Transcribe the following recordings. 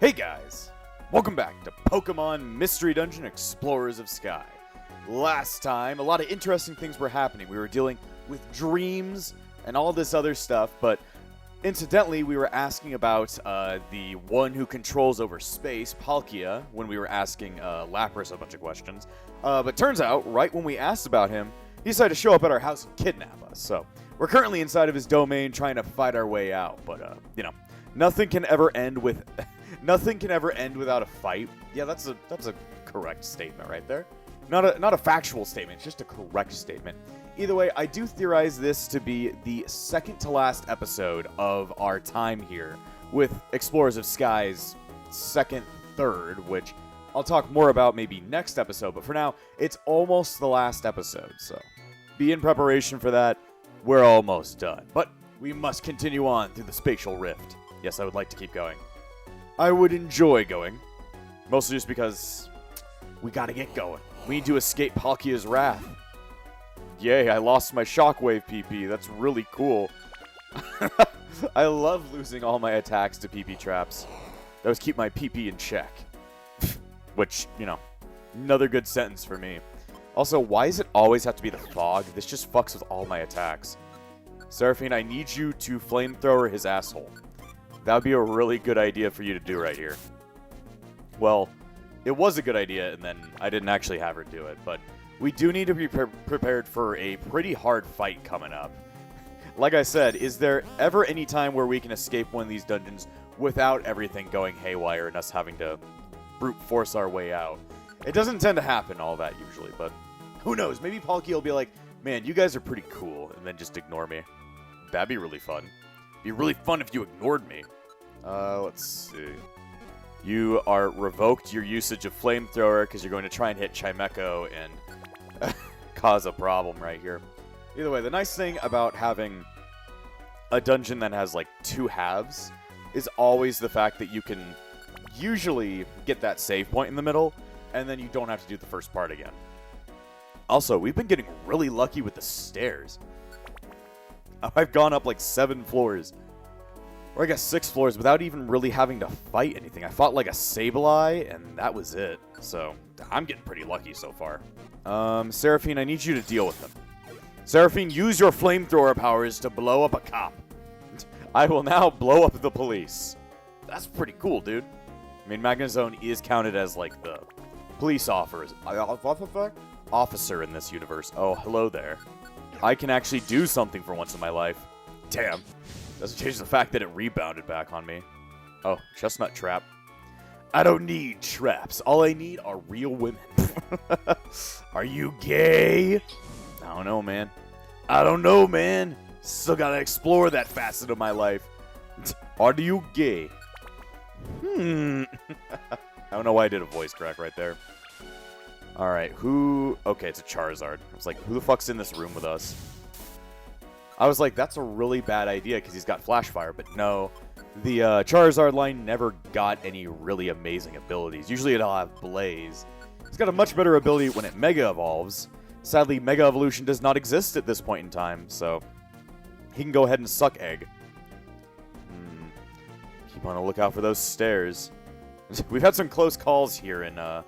Hey guys! Welcome back to Pokemon Mystery Dungeon Explorers of Sky. Last time, a lot of interesting things were happening. We were dealing with dreams and all this other stuff, but incidentally, we were asking about the one who controls over space, Palkia, when we were asking Lapras a bunch of questions. But turns out, right when we asked about him, he decided to show up at our house and kidnap us. So, we're currently inside of his domain trying to fight our way out, but, nothing can ever end with... Nothing can ever end without a fight. Yeah, that's a correct statement right there. Not a factual statement, it's just a correct statement. Either way, I do theorize this to be the second to last episode of our time here with Explorers of Sky's second, third, which I'll talk more about maybe next episode, but for now, it's almost the last episode, so be in preparation for that. We're almost done, but we must continue on through the spatial rift. Yes, I would like to keep going. I would enjoy going, mostly just because we gotta get going. We need to escape Palkia's wrath. Yay, I lost my shockwave PP. That's really cool. I love losing all my attacks to PP traps. Those keep my PP in check. Which, another good sentence for me. Also, why does it always have to be the fog? This just fucks with all my attacks. Seraphine, I need you to flamethrower his asshole. That would be a really good idea for you to do right here. Well, it was a good idea, and then I didn't actually have her do it, but we do need to be prepared for a pretty hard fight coming up. Like I said, is there ever any time where we can escape one of these dungeons without everything going haywire and us having to brute force our way out? It doesn't tend to happen all that usually, but who knows? Maybe Palkia will be like, man, you guys are pretty cool, and then just ignore me. That'd be really fun. Be really fun if you ignored me. Let's see. You are revoked your usage of Flamethrower because you're going to try and hit Chimecho and cause a problem right here. Either way, the nice thing about having a dungeon that has like two halves is always the fact that you can usually get that save point in the middle, and then you don't have to do the first part again. Also, we've been getting really lucky with the stairs. I've gone up like 7 floors, or I guess 6 floors, without even really having to fight anything. I fought like a Sableye, and that was it. So, I'm getting pretty lucky so far. Seraphine, I need you to deal with him. Seraphine, use your flamethrower powers to blow up a cop. I will now blow up the police. That's pretty cool, dude. I mean, Magnezone is counted as like the police officer in this universe. Oh, hello there. I can actually do something for once in my life. Damn. Doesn't change the fact that it rebounded back on me. Oh, chestnut trap. I don't need traps. All I need are real women. Are you gay? I don't know, man. I don't know, man. Still gotta explore that facet of my life. Are you gay? I don't know why I did a voice crack right there. Alright, okay, it's a Charizard. I was like, who the fuck's in this room with us? I was like, that's a really bad idea because he's got Flash Fire, but no. The Charizard line never got any really amazing abilities. Usually it'll have Blaze. It's got a much better ability when it Mega Evolves. Sadly, Mega Evolution does not exist at this point in time, so he can go ahead and suck Egg. Keep on the lookout for those stairs. We've had some close calls here in, oh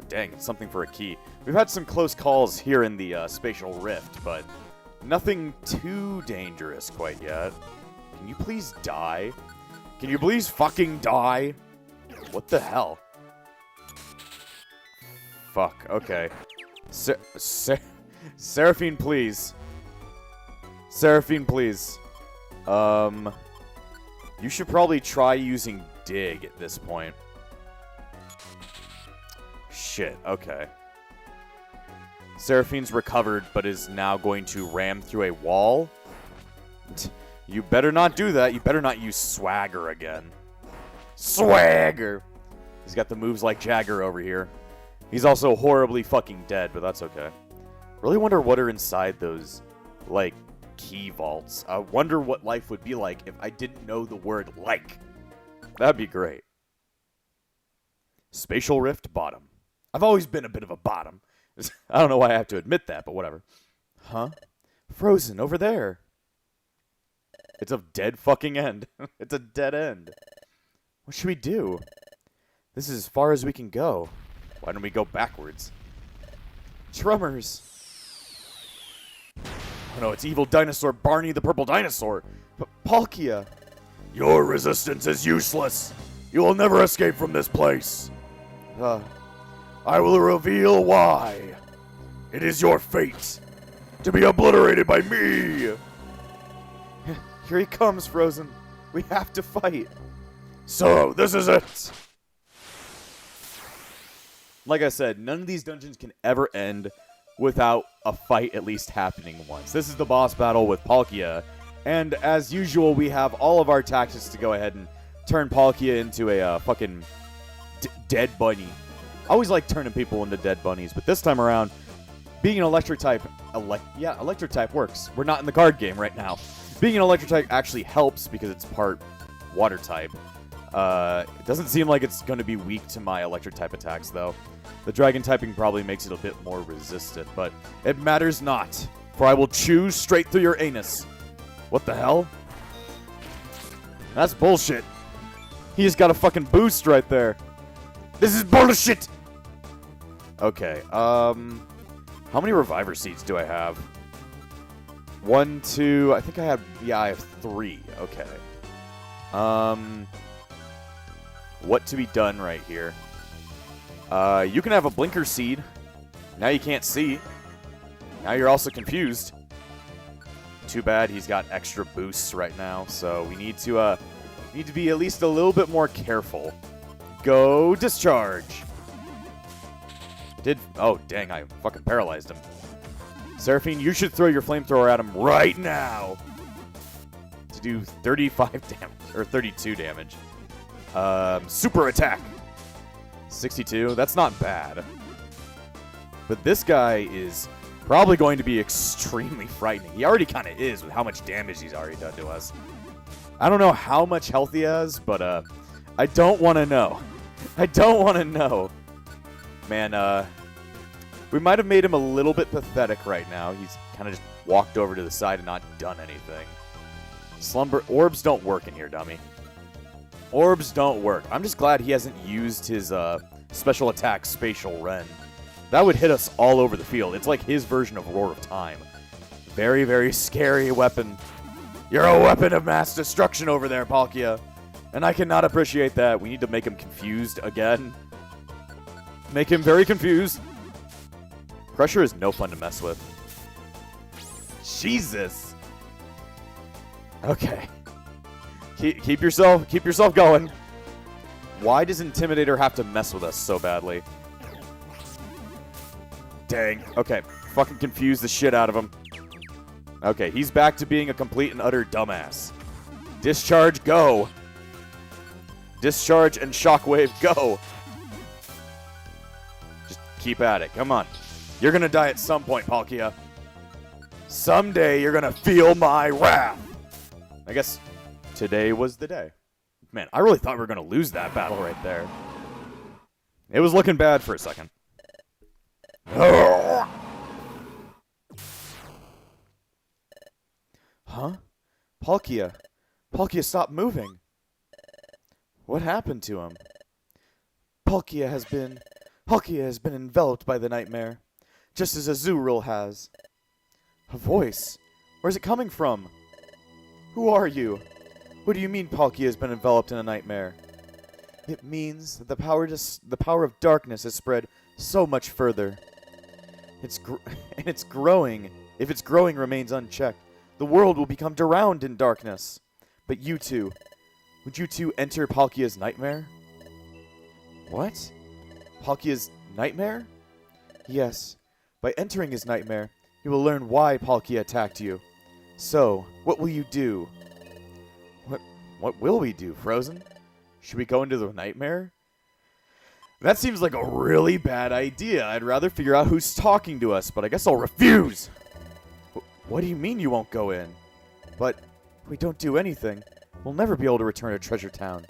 dang, it's something for a key. We've had some close calls here in the Spatial Rift, but nothing too dangerous quite yet. Can you please die? Can you please fucking die? What the hell? Fuck, okay. Seraphine, please. Seraphine, please. You should probably try using Dig at this point. Shit, okay. Seraphine's recovered, but is now going to ram through a wall. You better not do that. You better not use Swagger again. Swagger! He's got the moves like Jagger over here. He's also horribly fucking dead, but that's okay. Really wonder what are inside those, like, key vaults. I wonder what life would be like if I didn't know the word like. That'd be great. Spatial Rift bottom. I've always been a bit of a bottom. I don't know why I have to admit that, but whatever. Huh? Frozen, over there. It's a dead fucking end. It's a dead end. What should we do? This is as far as we can go. Why don't we go backwards? Drummers! Oh no, it's evil dinosaur Barney the Purple Dinosaur. But Palkia! Your resistance is useless. You will never escape from this place. I will reveal why. It is your fate to be obliterated by me. Here he comes, Frozen. We have to fight. So, this is it. Like I said, none of these dungeons can ever end without a fight at least happening once. This is the boss battle with Palkia, and as usual, we have all of our tactics to go ahead and turn Palkia into a fucking dead bunny. I always like turning people into dead bunnies, but this time around, being an electric type, electric type works. We're not in the card game right now. Being an electric type actually helps because it's part water type. It doesn't seem like it's going to be weak to my electric type attacks, though. The dragon typing probably makes it a bit more resistant, but it matters not, for I will choose straight through your anus. What the hell? That's bullshit. He just got a fucking boost right there. This is bullshit! Okay, how many reviver seeds do I have? 1, 2, I think I have 3. Okay. What to be done right here? You can have a blinker seed. Now you can't see. Now you're also confused. Too bad he's got extra boosts right now, so we need to be at least a little bit more careful. Go discharge. Oh dang, I fucking paralyzed him. Seraphine, you should throw your flamethrower at him right now to do 35 damage or 32 damage. Super attack. 62. That's not bad. But this guy is probably going to be extremely frightening. He already kind of is with how much damage he's already done to us. I don't know how much health he has, but I don't want to know. I don't want to know. Man, we might have made him a little bit pathetic right now. He's kind of just walked over to the side and not done anything. Slumber orbs don't work in here, dummy. Orbs don't work. I'm just glad he hasn't used his special attack, Spatial Ren. That would hit us all over the field. It's like his version of Roar of Time. Very, very scary weapon. You're a weapon of mass destruction over there, Palkia. And I cannot appreciate that. We need to make him confused again. Make him very confused. Pressure is no fun to mess with. Jesus. Okay. Keep yourself going. Why does Intimidator have to mess with us so badly? Dang. Okay. Fucking confuse the shit out of him. Okay, he's back to being a complete and utter dumbass. Discharge, go. Discharge and Shockwave, go. Just keep at it. Come on. You're gonna die at some point, Palkia. Someday you're gonna feel my wrath. I guess today was the day. Man, I really thought we were gonna lose that battle right there. It was looking bad for a second. Huh? Palkia. Palkia, stop moving. What happened to him? Palkia has been enveloped by the nightmare, just as Azurill has. A voice? Where's it coming from? Who are you? What do you mean Palkia has been enveloped in a nightmare? It means that the power of darkness has spread so much further. It's growing. If its growing remains unchecked, the world will become drowned in darkness. But you two, would you two enter Palkia's nightmare? What? Palkia's nightmare? Yes. By entering his nightmare, you will learn why Palkia attacked you. So, what will you do? What will we do, Frozen? Should we go into the nightmare? That seems like a really bad idea. I'd rather figure out who's talking to us, but I guess I'll refuse. What do you mean you won't go in? But if we don't do anything, we'll never be able to return to Treasure Town.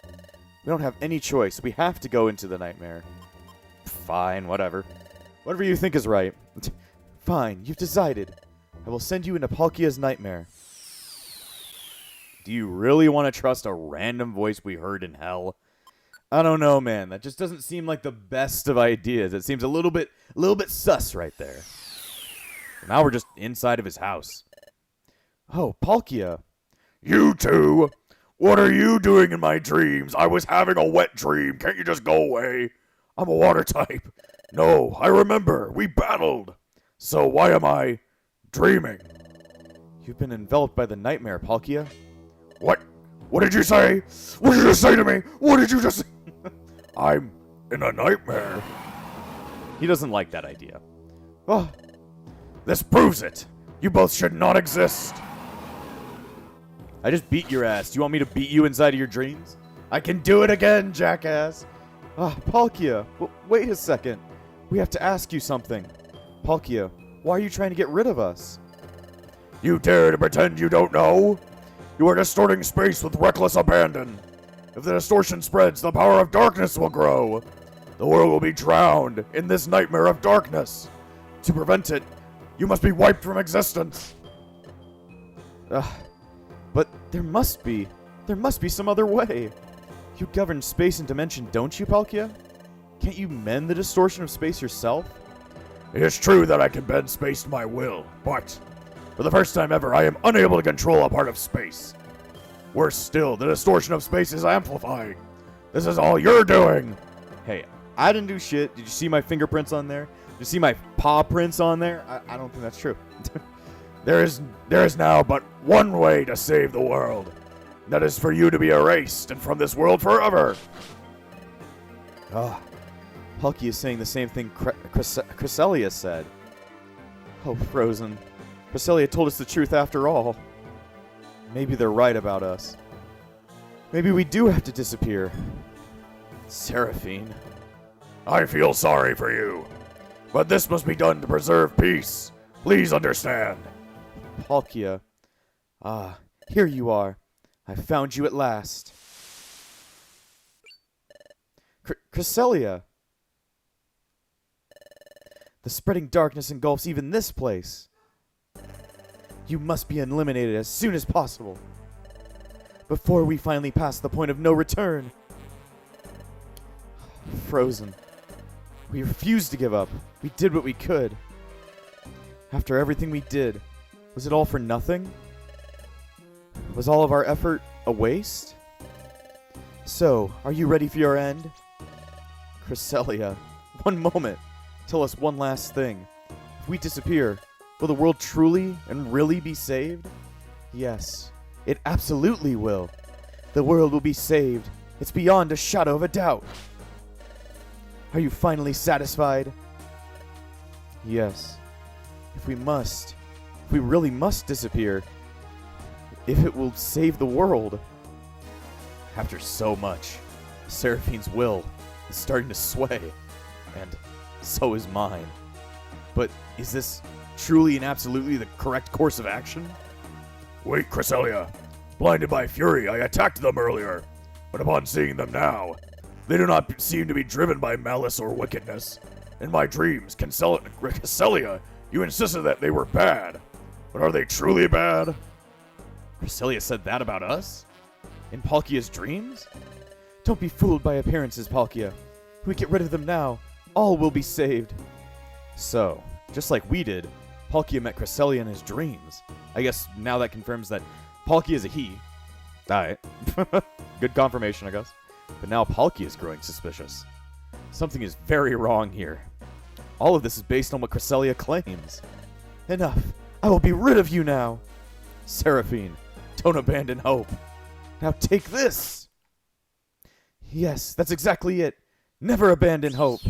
We don't have any choice. We have to go into the nightmare. Fine, whatever. Whatever you think is right. Fine, you've decided. I will send you into Palkia's nightmare. Do you really want to trust a random voice we heard in hell? I don't know, man. That just doesn't seem like the best of ideas. It seems a little bit sus right there. Now we're just inside of his house. Oh, Palkia. You two! What are you doing in my dreams? I was having a wet dream. Can't you just go away? I'm a water type. No, I remember. We battled. So why am I dreaming? You've been enveloped by the nightmare, Palkia. What? What did you say? What did you say to me? What did you just say? I'm in a nightmare. He doesn't like that idea. Oh, This proves it. You both should not exist. I just beat your ass. Do you want me to beat you inside of your dreams? I can do it again, jackass. Palkia, wait a second. We have to ask you something. Palkia, why are you trying to get rid of us? You dare to pretend you don't know? You are distorting space with reckless abandon. If the distortion spreads, the power of darkness will grow. The world will be drowned in this nightmare of darkness. To prevent it, you must be wiped from existence. But there must be some other way. You govern space and dimension, don't you, Palkia? Can't you mend the distortion of space yourself? It is true that I can bend space to my will, but for the first time ever, I am unable to control a part of space. Worse still, the distortion of space is amplifying. This is all you're doing. Hey, I didn't do shit. Did you see my fingerprints on there? Did you see my paw prints on there? I don't think that's true. There is now but one way to save the world. That is for you to be erased and from this world forever. Palkia is saying the same thing Cresselia said. Oh, Frozen. Cresselia told us the truth after all. Maybe they're right about us. Maybe we do have to disappear. Seraphine. I feel sorry for you, but this must be done to preserve peace. Please understand. Palkia. Here you are. I found you at last. Cresselia. The spreading darkness engulfs even this place. You must be eliminated as soon as possible. Before we finally pass the point of no return. Frozen. We refused to give up. We did what we could. After everything we did, was it all for nothing? Was all of our effort a waste? So, are you ready for your end? Cresselia, one moment. Tell us one last thing. If we disappear, will the world truly and really be saved? Yes, it absolutely will. The world will be saved. It's beyond a shadow of a doubt. Are you finally satisfied? Yes. If we really must disappear, if it will save the world. After so much, Seraphine's will is starting to sway, and so is mine. But is this truly and absolutely the correct course of action? Wait, Cresselia. Blinded by fury, I attacked them earlier, but upon seeing them now, they do not seem to be driven by malice or wickedness. In my dreams, Cresselia, you insisted that they were bad. But are they truly bad? Cresselia said that about us? In Palkia's dreams? Don't be fooled by appearances, Palkia. If we get rid of them now, all will be saved. So, just like we did, Palkia met Cresselia in his dreams. I guess now that confirms that Palkia is a he. Alright. Good confirmation, I guess. But now Palkia is growing suspicious. Something is very wrong here. All of this is based on what Cresselia claims. Enough. I will be rid of you now. Seraphine, don't abandon hope. Now take this. Yes, that's exactly it. Never abandon hope.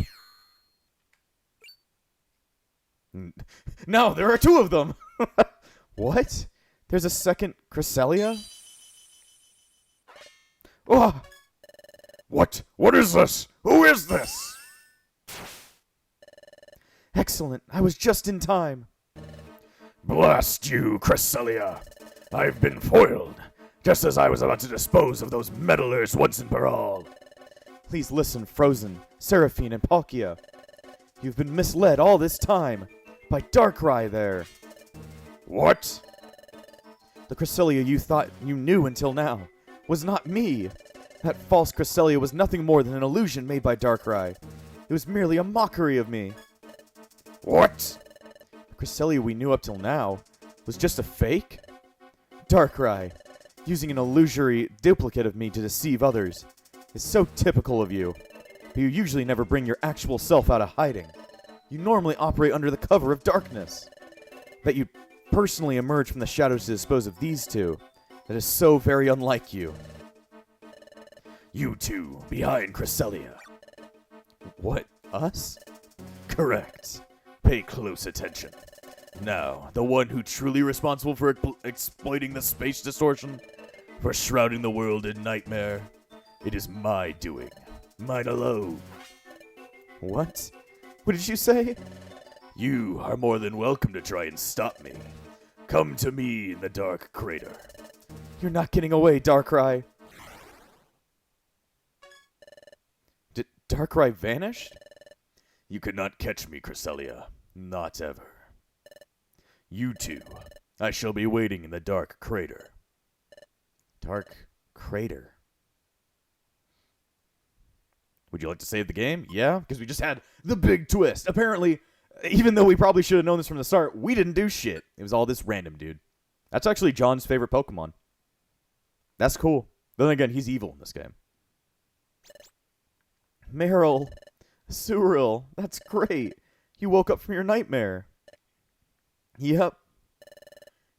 No, there are two of them. What? There's a second Cresselia? Oh! What? What is this? Who is this? Excellent. I was just in time. Blast you, Cresselia. I've been foiled, just as I was about to dispose of those meddlers once and for all. Please listen, Frozen, Seraphine, and Palkia. You've been misled all this time by Darkrai there. What? The Cresselia you thought you knew until now was not me. That false Cresselia was nothing more than an illusion made by Darkrai. It was merely a mockery of me. What? The Cresselia we knew up till now was just a fake? Darkrai, using an illusory duplicate of me to deceive others, is so typical of you. But you usually never bring your actual self out of hiding. You normally operate under the cover of darkness. That you personally emerge from the shadows to dispose of these two. That is so very unlike you. You two, behind Cresselia. What? Us? Correct. Pay close attention. Now, the one who truly responsible for exploiting the space distortion, for shrouding the world in nightmare, it is my doing. Mine alone. What? What did you say? You are more than welcome to try and stop me. Come to me in the dark crater. You're not getting away, Darkrai. Did Darkrai vanish? You cannot catch me, Cresselia. Not ever. You two, I shall be waiting in the dark crater. Dark crater. Would you like to save the game? Yeah, because we just had the big twist. Apparently, even though we probably should have known this from the start, we didn't do shit. It was all this random dude. That's actually John's favorite Pokemon. That's cool. Then again, he's evil in this game. Meryl. Cyril. That's great. You woke up from your nightmare. Yep.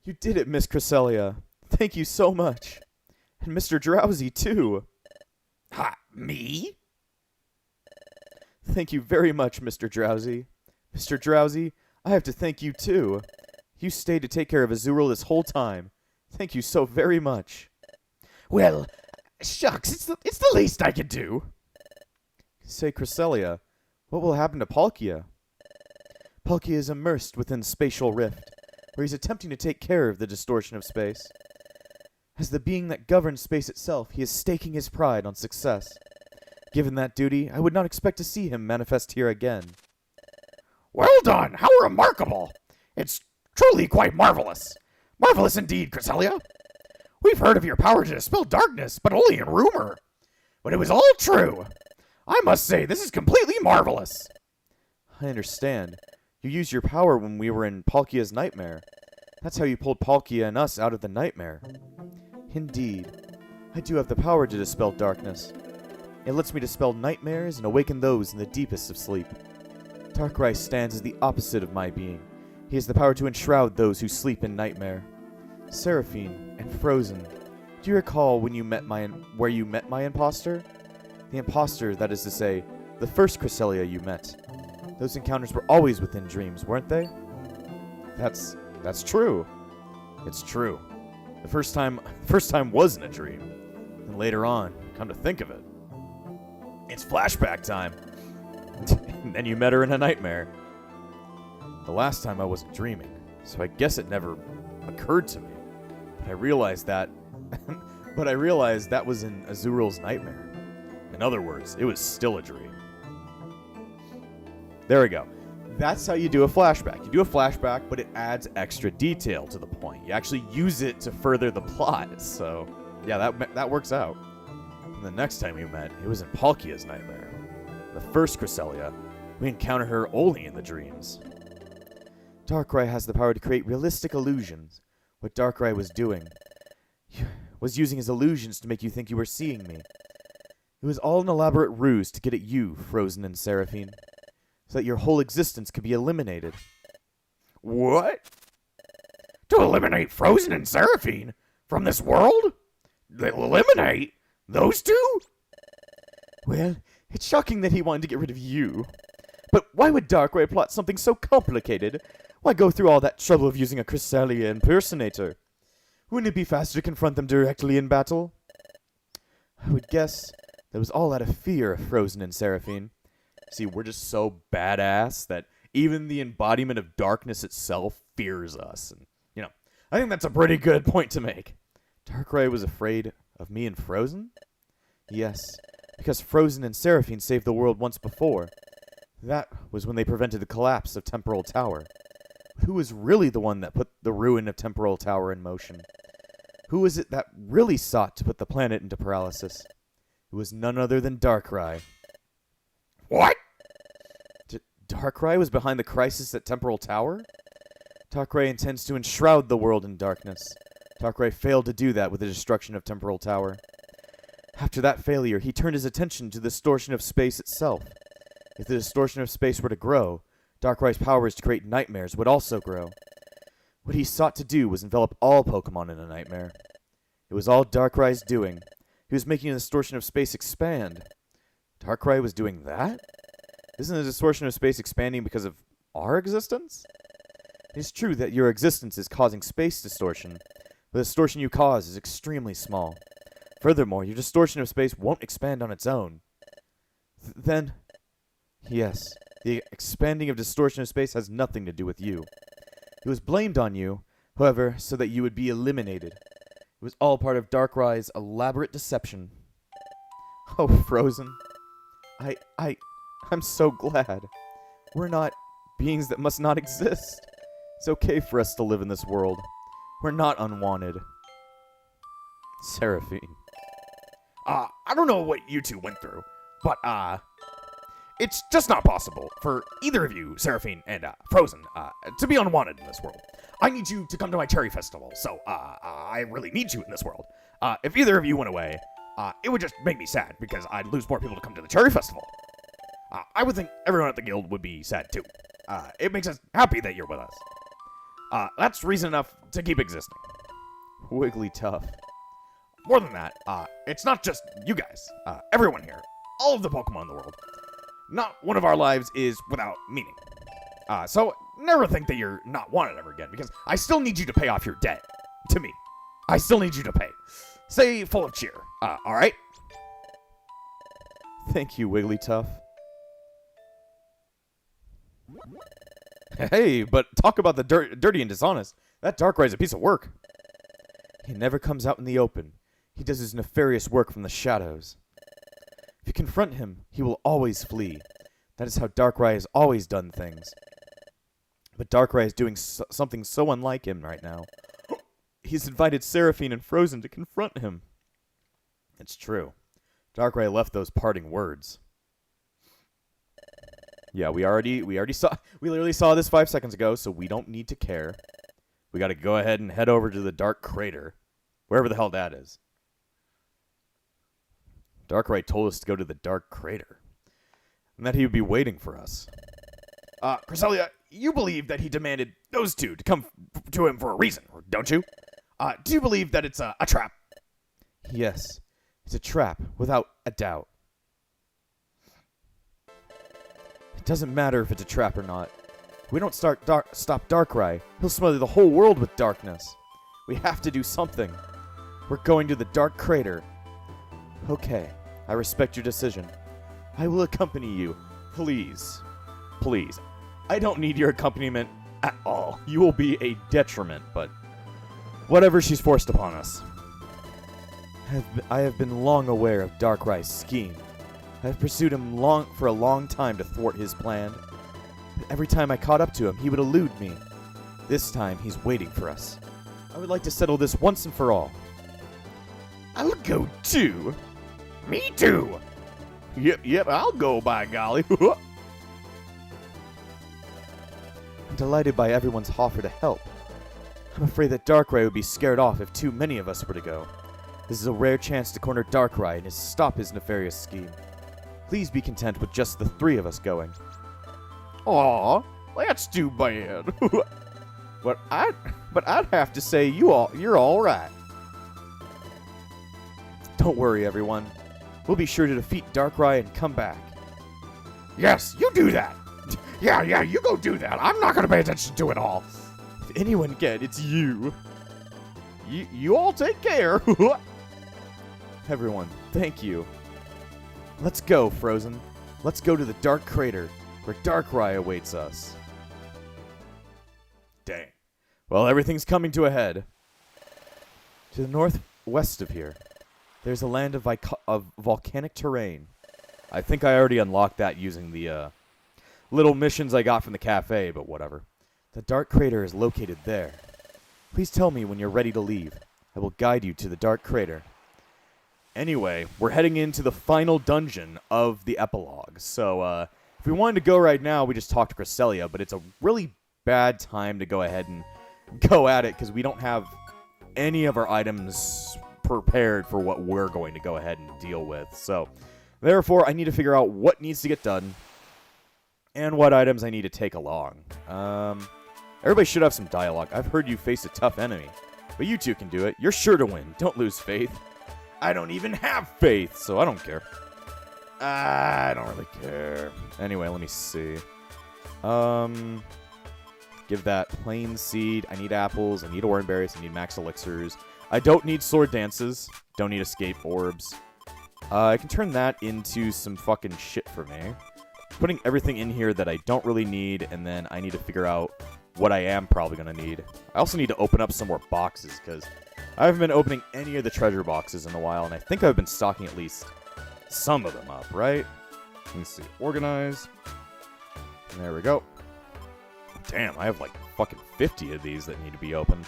You did it, Miss Cresselia. Thank you so much. And Mr. Drowsy, too. Ha, me? Thank you very much, Mr. Drowsy. Mr. Drowsy, I have to thank you, too. You stayed to take care of Azurill this whole time. Thank you so very much. Well, shucks, it's the least I can do. Say, Cresselia, what will happen to Palkia? Palkia is immersed within Spatial Rift, where he's attempting to take care of the distortion of space. As the being that governs space itself, he is staking his pride on success. Given that duty, I would not expect to see him manifest here again. Well done! How remarkable! It's truly quite marvelous. Marvelous indeed, Cresselia. We've heard of your power to dispel darkness, but only in rumor. But it was all true. I must say, this is completely marvelous. I understand. You used your power when we were in Palkia's nightmare. That's how you pulled Palkia and us out of the nightmare. Indeed. I do have the power to dispel darkness. It lets me dispel nightmares and awaken those in the deepest of sleep. Darkrai stands as the opposite of my being. He has the power to enshroud those who sleep in nightmare. Seraphine and Frozen. Do you recall when you met where you met my imposter? The imposter, that is to say, the first Cresselia you met. Those encounters were always within dreams, weren't they? That's true. It's true. The first time wasn't a dream. And later on, come to think of it, it's flashback time. And then you met her in a nightmare. The last time I wasn't dreaming, so I guess it never occurred to me. But I realized that was in Azurill's nightmare. In other words, it was still a dream. There we go. That's how you do a flashback. You do a flashback, but it adds extra detail to the point. You actually use it to further the plot. So, yeah, that works out. And the next time we met, it was in Palkia's nightmare. The first Cresselia, we encounter her only in the dreams. Darkrai has the power to create realistic illusions. What Darkrai was doing was using his illusions to make you think you were seeing me. It was all an elaborate ruse to get at you, Frozen and Seraphine, so that your whole existence could be eliminated. What? To eliminate Frozen and Seraphine from this world? Eliminate those two? Well, it's shocking that he wanted to get rid of you. But why would Darkrai plot something so complicated? Why go through all that trouble of using a Cresselia impersonator? Wouldn't it be faster to confront them directly in battle? I would guess that was all out of fear of Frozen and Seraphine. See, we're just so badass that even the embodiment of darkness itself fears us. And, I think that's a pretty good point to make. Darkrai was afraid of me and Frozen? Yes, because Frozen and Seraphine saved the world once before. That was when they prevented the collapse of Temporal Tower. Who was really the one that put the ruin of Temporal Tower in motion? Who was it that really sought to put the planet into paralysis? It was none other than Darkrai. What? Darkrai was behind the crisis at Temporal Tower? Darkrai intends to enshroud the world in darkness. Darkrai failed to do that with the destruction of Temporal Tower. After that failure, he turned his attention to the distortion of space itself. If the distortion of space were to grow, Darkrai's powers to create nightmares would also grow. What he sought to do was envelop all Pokemon in a nightmare. It was all Darkrai's doing. He was making the distortion of space expand. Darkrai was doing that? Isn't the distortion of space expanding because of our existence? It is true that your existence is causing space distortion, but the distortion you cause is extremely small. Furthermore, your distortion of space won't expand on its own. Then, yes, the expanding of distortion of space has nothing to do with you. It was blamed on you, however, so that you would be eliminated. It was all part of Darkrai's elaborate deception. Oh, Frozen. I'm so glad. We're not beings that must not exist. It's okay for us to live in this world. We're not unwanted. Seraphine. I don't know what you two went through, but, it's just not possible for either of you, Seraphine and, Frozen, to be unwanted in this world. I need you to come to my cherry festival, so, I really need you in this world. If either of you went away, it would just make me sad, because I'd lose more people to come to the cherry festival. I would think everyone at the guild would be sad, too. It makes us happy that you're with us. That's reason enough to keep existing. Wigglytuff. More than that, it's not just you guys. Everyone here. All of the Pokemon in the world. Not one of our lives is without meaning. So never think that you're not wanted ever again, because I still need you to pay off your debt. To me. I still need you to pay. Stay full of cheer. Alright? Thank you, Wigglytuff. Hey, but talk about the dirty and dishonest. That Darkrai's a piece of work. He never comes out in the open. He does his nefarious work from the shadows. If you confront him, he will always flee. That is how Darkrai has always done things. But Darkrai is doing something so unlike him right now. He's invited Seraphine and Frozen to confront him. It's true. Darkrai left those parting words. Yeah, we literally saw this 5 seconds ago, so we don't need to care. We gotta go ahead and head over to the Dark Crater. Wherever the hell that is. Darkrai told us to go to the Dark Crater. And that he would be waiting for us. Cresselia, you believe that he demanded those two to come to him for a reason, don't you? Do you believe that it's a trap? Yes, it's a trap, without a doubt. It doesn't matter if it's a trap or not. If we don't stop Darkrai, he'll smother the whole world with darkness. We have to do something. We're going to the Dark Crater. Okay, I respect your decision. I will accompany you. Please. Please. I don't need your accompaniment at all. You will be a detriment, but whatever she's forced upon us. I have been long aware of Darkrai's scheme. I have pursued him for a long time to thwart his plan. But every time I caught up to him, he would elude me. This time, he's waiting for us. I would like to settle this once and for all. I'll go too. Me too. Yep, I'll go, by golly. I'm delighted by everyone's offer to help. I'm afraid that Darkrai would be scared off if too many of us were to go. This is a rare chance to corner Darkrai and stop his nefarious scheme. Please be content with just the three of us going. Aw, that's too bad. But I'd have to say you're all right. Don't worry, everyone. We'll be sure to defeat Darkrai and come back. Yes, you do that. Yeah, you go do that. I'm not going to pay attention to it all. If anyone can, it's you. You all take care. Everyone, thank you. Let's go, Frozen. Let's go to the Dark Crater, where Darkrai awaits us. Dang. Well, everything's coming to a head. To the northwest of here, there's a land of volcanic terrain. I think I already unlocked that using the little missions I got from the cafe, but whatever. The Dark Crater is located there. Please tell me when you're ready to leave. I will guide you to the Dark Crater. Anyway, we're heading into the final dungeon of the epilogue. So, if we wanted to go right now, we just talk to Cresselia, but it's a really bad time to go ahead and go at it because we don't have any of our items prepared for what we're going to go ahead and deal with. So, therefore, I need to figure out what needs to get done and what items I need to take along. Everybody should have some dialogue. I've heard you face a tough enemy, but you two can do it. You're sure to win. Don't lose faith. I don't even have faith, so I don't care. I don't really care. Anyway, let me see. Give that plain seed. I need apples. I need orange berries. I need max elixirs. I don't need sword dances. Don't need escape orbs. I can turn that into some fucking shit for me. Putting everything in here that I don't really need, and then I need to figure out what I am probably going to need. I also need to open up some more boxes, because I haven't been opening any of the treasure boxes in a while, and I think I've been stocking at least some of them up, right? Let me see. Organize. And there we go. Damn, I have like fucking 50 of these that need to be opened.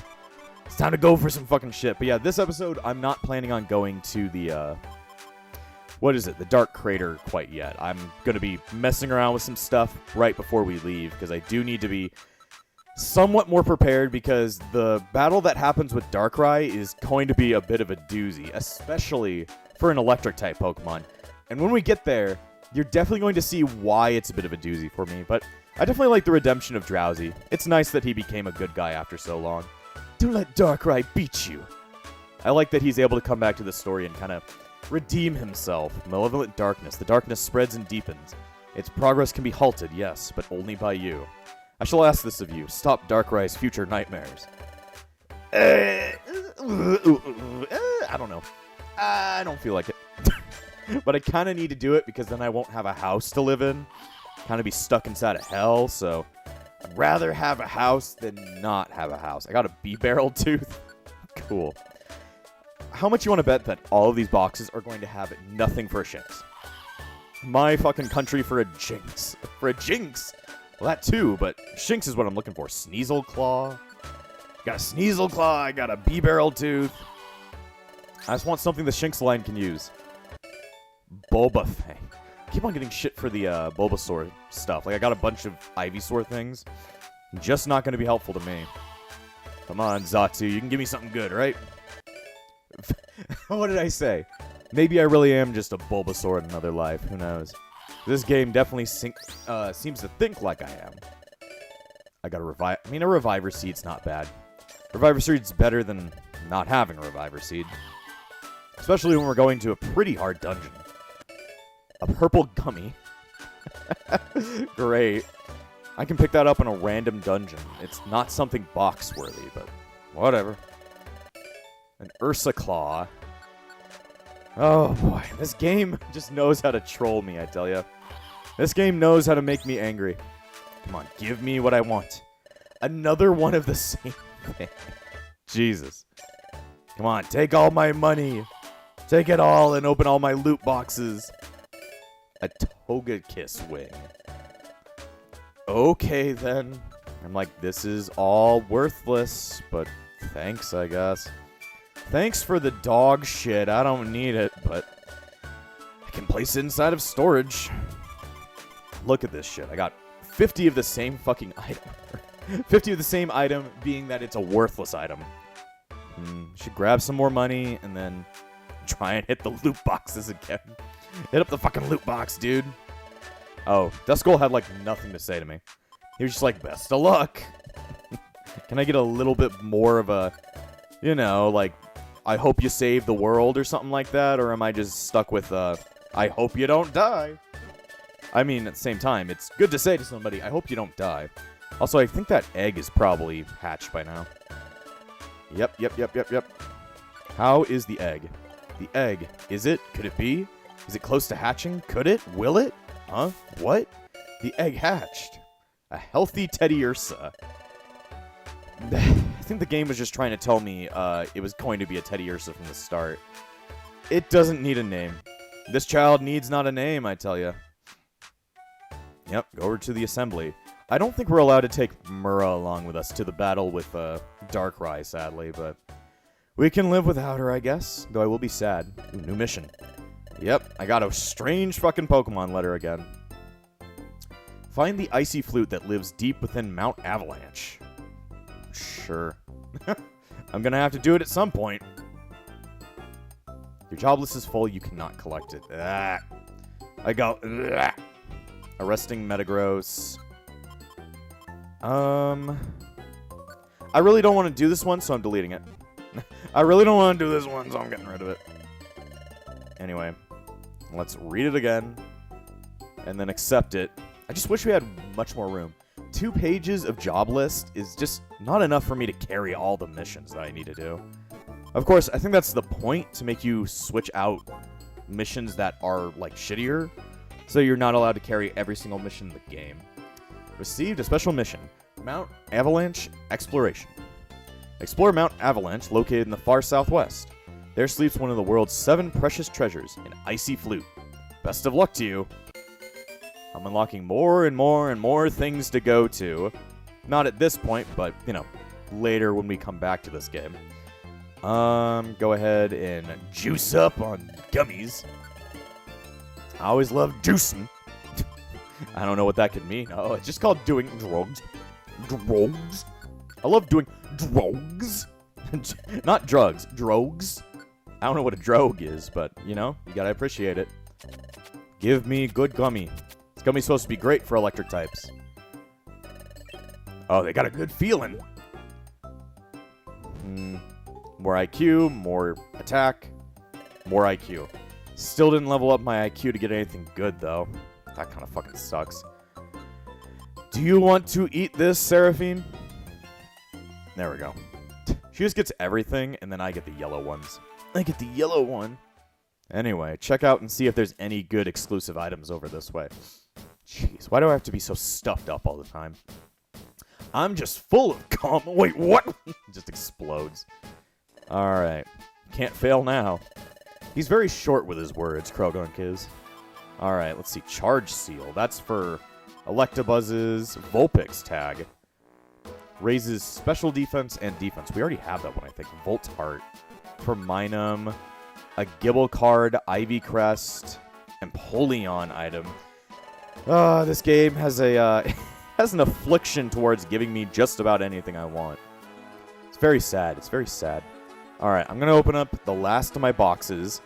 It's time to go for some fucking shit. But yeah, this episode, I'm not planning on going to the, what is it? The Dark Crater quite yet. I'm going to be messing around with some stuff right before we leave, because I do need to be somewhat more prepared, because the battle that happens with Darkrai is going to be a bit of a doozy, especially for an electric-type Pokemon. And when we get there, you're definitely going to see why it's a bit of a doozy for me, but I definitely like the redemption of Drowsy. It's nice that he became a good guy after so long. Don't let Darkrai beat you. I like that he's able to come back to the story and kind of redeem himself. Malevolent darkness. The darkness spreads and deepens. Its progress can be halted, yes, but only by you. I shall ask this of you. Stop Darkrai's future nightmares. I don't know. I don't feel like it. But I kind of need to do it because then I won't have a house to live in. Kind of be stuck inside of hell, so I'd rather have a house than not have a house. I got a B-barrel tooth. Cool. How much you want to bet that all of these boxes are going to have nothing for a Shinx? My fucking country for a Jinx. For a Jinx! Well, that too, but Shinx is what I'm looking for. Sneasel Claw. Got a Sneasel Claw. I got a B-barrel tooth. I just want something the Shinx line can use. Bulbafang. Keep on getting shit for the Bulbasaur stuff. Like, I got a bunch of Ivysaur things. Just not going to be helpful to me. Come on, Zatu. You can give me something good, right? What did I say? Maybe I really am just a Bulbasaur in another life. Who knows? This game definitely seems to think like I am. I got a Revive. I mean, a Reviver Seed's not bad. Reviver Seed's better than not having a Reviver Seed. Especially when we're going to a pretty hard dungeon. A purple gummy. Great. I can pick that up in a random dungeon. It's not something box-worthy, but whatever. An Ursa Claw. Oh boy, this game just knows how to troll me, I tell ya. This game knows how to make me angry. Come on, give me what I want. Another one of the same thing. Jesus. Come on, take all my money. Take it all and open all my loot boxes. A Togekiss wing. Okay, then. I'm like, this is all worthless, but thanks, I guess. Thanks for the dog shit. I don't need it, but I can place it inside of storage. Look at this shit. I got 50 of the same fucking item. 50 of the same item being that it's a worthless item. Should grab some more money and then try and hit the loot boxes again. Hit up the fucking loot box, dude. Oh, Duskull had, like, nothing to say to me. He was just like, best of luck. Can I get a little bit more of a, you know, like, I hope you save the world or something like that? Or am I just stuck with, I hope you don't die? I mean, at the same time, it's good to say to somebody, I hope you don't die. Also, I think that egg is probably hatched by now. Yep. How is the egg? The egg, is it? Could it be? Is it close to hatching? Could it? Will it? Huh? What? The egg hatched. A healthy Teddy Ursa. I think the game was just trying to tell me it was going to be a Teddy Ursa from the start. It doesn't need a name. This child needs not a name, I tell ya. Yep, go over to the assembly. I don't think we're allowed to take Mura along with us to the battle with Darkrai, sadly, but We can live without her, I guess, though I will be sad. Ooh, new mission. Yep, I got a strange fucking Pokemon letter again. Find the icy flute that lives deep within Mount Avalanche. Sure. I'm gonna have to do it at some point. Your job list is full, you cannot collect it. Ah. I go. Ah. Arresting Metagross. I really don't want to do this one, so I'm deleting it. I really don't want to do this one, so I'm getting rid of it. Anyway, let's read it again, and then accept it. I just wish we had much more room. 2 pages of job list is just not enough for me to carry all the missions that I need to do. Of course, I think that's the point, to make you switch out missions that are, like, shittier, so you're not allowed to carry every single mission in the game. Received a special mission. Mount Avalanche Exploration. Explore Mount Avalanche, located in the far southwest. There sleeps one of the world's 7 precious treasures, an icy flute. Best of luck to you. I'm unlocking more and more and more things to go to. Not at this point, but, you know, later when we come back to this game. Go ahead and juice up on gummies. I always love juicing. I don't know what that could mean. Oh, it's just called doing drugs. Drugs? I love doing drugs. Not drugs, drogs. I don't know what a drogue is, but, you know, you gotta appreciate it. Give me good gummy. This gummy's supposed to be great for electric types. Oh, they got a good feeling. More IQ, more attack, more IQ. Still didn't level up my IQ to get anything good, though. That kind of fucking sucks. Do you want to eat this, Seraphine? There we go. She just gets everything, and then I get the yellow ones. I get the yellow one. Anyway, check out and see if there's any good exclusive items over this way. Jeez, why do I have to be so stuffed up all the time? I'm just full of cum. Wait, what? Just explodes. Alright. Can't fail now. He's very short with his words, Krogunk is. Alright, let's see. Charge Seal. That's for Electabuzz's Vulpix tag. Raises special defense and defense. We already have that one, I think. Volt Heart. For Minum. A Gibble card, Ivy Crest, and Polion item. This game has a has an affliction towards giving me just about anything I want. It's very sad. It's very sad. Alright, I'm going to open up the last of my boxes.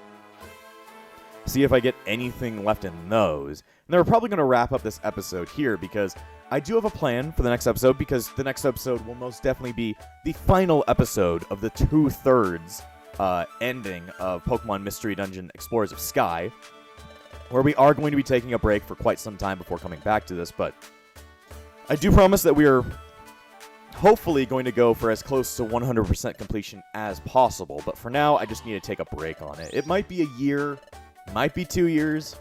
See if I get anything left in those. And then we're probably going to wrap up this episode here because I do have a plan for the next episode because the next episode will most definitely be the final episode of the 2/3 ending of Pokemon Mystery Dungeon Explorers of Sky, where we are going to be taking a break for quite some time before coming back to this, but I do promise that we are hopefully going to go for as close to 100% completion as possible, but for now, I just need to take a break on it. It might be a year, might be 2 years,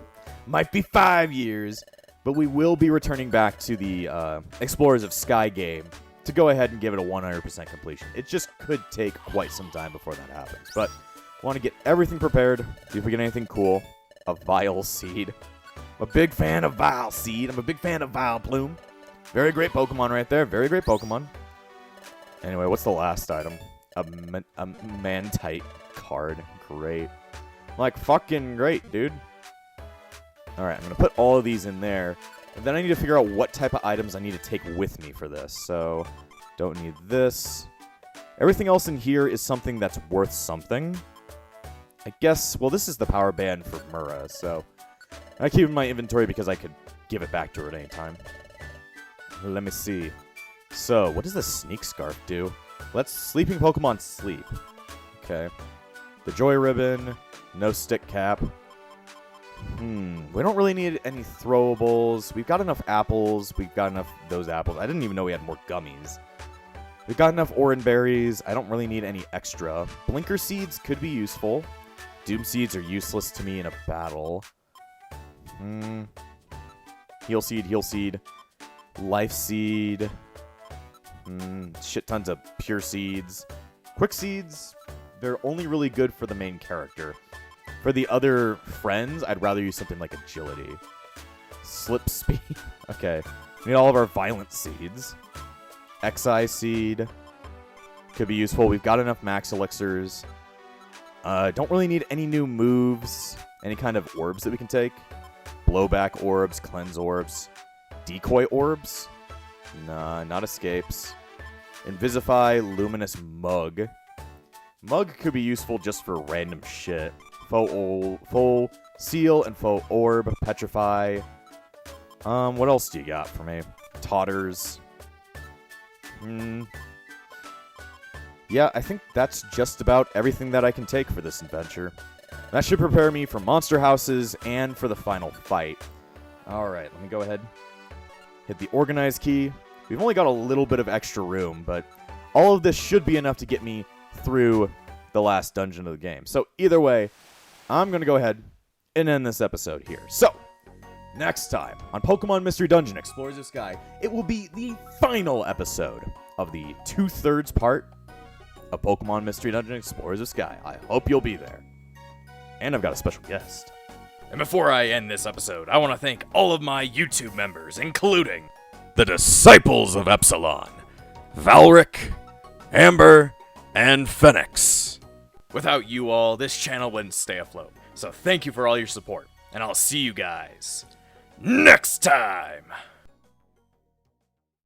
might be 5 years, but we will be returning back to the Explorers of Sky game to go ahead and give it a 100% completion. It just could take quite some time before that happens, but I want to get everything prepared, see if we get anything cool. A Vile Seed. I'm a big fan of Vile Seed. I'm a big fan of Vile Plume. Very great Pokemon right there. Very great Pokemon. Anyway, what's the last item? A Mantite card. Great. Like, fucking great, dude. Alright, I'm going to put all of these in there. And then I need to figure out what type of items I need to take with me for this. So, don't need this. Everything else in here is something that's worth something. I guess, well, this is the power band for Mura, so I keep it in my inventory because I could give it back to her at any time. Let me see. So, what does the Sneak Scarf do? Let's Sleeping Pokemon sleep. Okay. The Joy Ribbon, no Stick Cap. We don't really need any throwables. We've got enough apples. We've got enough of those apples. I didn't even know we had more gummies. We've got enough Oran Berries. I don't really need any extra. Blinker Seeds could be useful. Doom Seeds are useless to me in a battle. Heal Seed, Heal Seed. Life Seed. Shit tons of Pure Seeds. Quick Seeds, they're only really good for the main character. For the other friends, I'd rather use something like Agility. Slip Speed. Okay. We need all of our Violent Seeds. Xi Seed. could be useful. We've got enough max elixirs. Don't really need any new moves. Any kind of orbs that we can take. Blowback orbs, cleanse orbs, decoy orbs. Nah, not escapes. Invisify, luminous mug. Mug could be useful just for random shit. Full seal and faux orb, petrify. What else do you got for me? Totters. Yeah, I think that's just about everything that I can take for this adventure. That should prepare me for monster houses and for the final fight. Alright, let me go ahead. Hit the organize key. We've only got a little bit of extra room, but all of this should be enough to get me through the last dungeon of the game. So either way, I'm going to go ahead and end this episode here. So, next time on Pokemon Mystery Dungeon Explorers of Sky, it will be the final episode of the 2/3 part of Pokemon Mystery Dungeon Explorers of Sky. I hope you'll be there. And I've got a special guest. And before I end this episode, I want to thank all of my YouTube members, including the Disciples of Epsilon, Valric, Amber, and Phoenix. Without you all, this channel wouldn't stay afloat. So thank you for all your support, and I'll see you guys next time!